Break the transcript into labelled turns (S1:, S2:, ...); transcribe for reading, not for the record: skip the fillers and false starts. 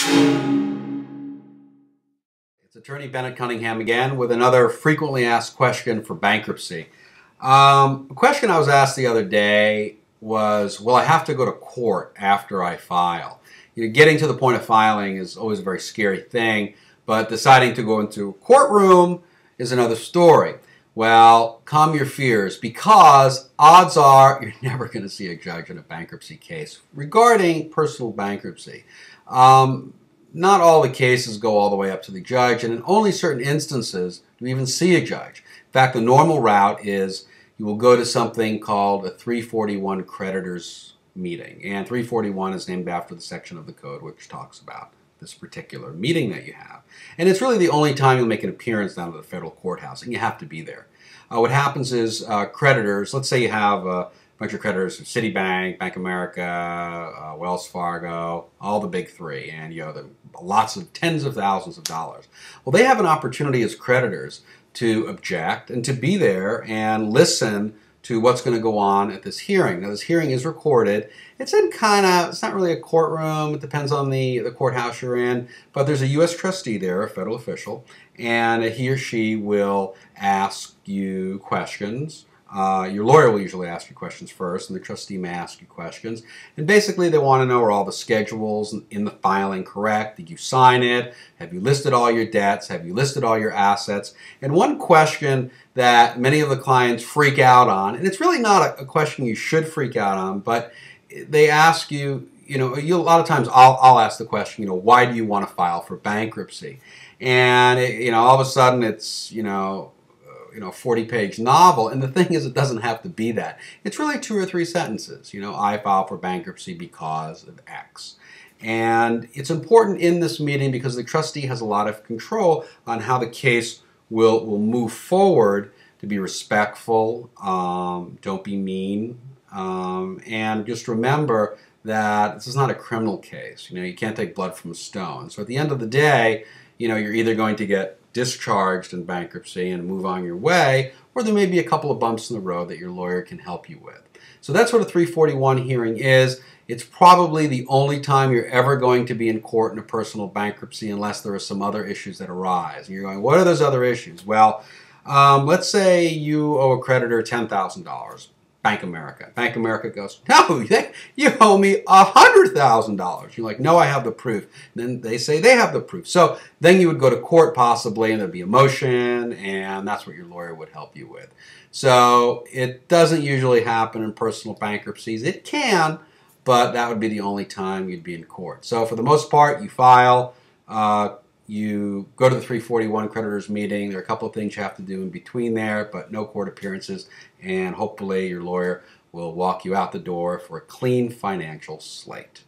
S1: It's Attorney Bennett Cunningham again with another frequently asked question for bankruptcy. A question I was asked the other day was, will I have to go to court after I file? Getting to the point of filing is always a very scary thing, but deciding to go into a courtroom is another story. Well, calm your fears, because odds are you're never going to see a judge in a bankruptcy case regarding personal bankruptcy. Not all the cases go all the way up to the judge, and in only certain instances do we even see a judge. In fact, the normal route is you will go to something called a 341 Creditors Meeting, and 341 is named after the section of the code which talks about this particular meeting that you have. And it's really the only time you'll make an appearance down at the federal courthouse, and you have to be there. What happens is creditors, let's say you have a bunch of creditors from Citibank, Bank of America, Wells Fargo, all the big three, and lots of tens of thousands of dollars. Well, they have an opportunity as creditors to object and to be there and listen to what's going to go on at this hearing. Now, this hearing is recorded. It's not really a courtroom. It depends on the courthouse you're in. But there's a U.S. trustee there, a federal official, and he or she will ask you questions. Your lawyer will usually ask you questions first, and the trustee may ask you questions. And basically, they want to know, are all the schedules in the filing correct? Did you sign it? Have you listed all your debts? Have you listed all your assets? And one question that many of the clients freak out on, and it's really not a question you should freak out on, but they ask you, a lot of times I'll ask the question, why do you want to file for bankruptcy? And, all of a sudden it's, 40-page novel, and the thing is, it doesn't have to be that. It's really 2 or 3 sentences. I file for bankruptcy because of X. And it's important in this meeting because the trustee has a lot of control on how the case will move forward, to be respectful, don't be mean, and just remember that this is not a criminal case. You can't take blood from a stone. So at the end of the day, you're either going to get discharged in bankruptcy and move on your way, or there may be a couple of bumps in the road that your lawyer can help you with. So that's what a 341 hearing is. It's probably the only time you're ever going to be in court in a personal bankruptcy unless there are some other issues that arise. And you're going, what are those other issues? Well, let's say you owe a creditor $10,000. Bank of America. Bank of America goes, no, you owe me $100,000. You're like, no, I have the proof. And then they say they have the proof. So then you would go to court possibly, and there'd be a motion, and that's what your lawyer would help you with. So it doesn't usually happen in personal bankruptcies. It can, but that would be the only time you'd be in court. So for the most part, you file, you go to the 341 creditors meeting. There are a couple of things you have to do in between there, but no court appearances, and hopefully your lawyer will walk you out the door for a clean financial slate.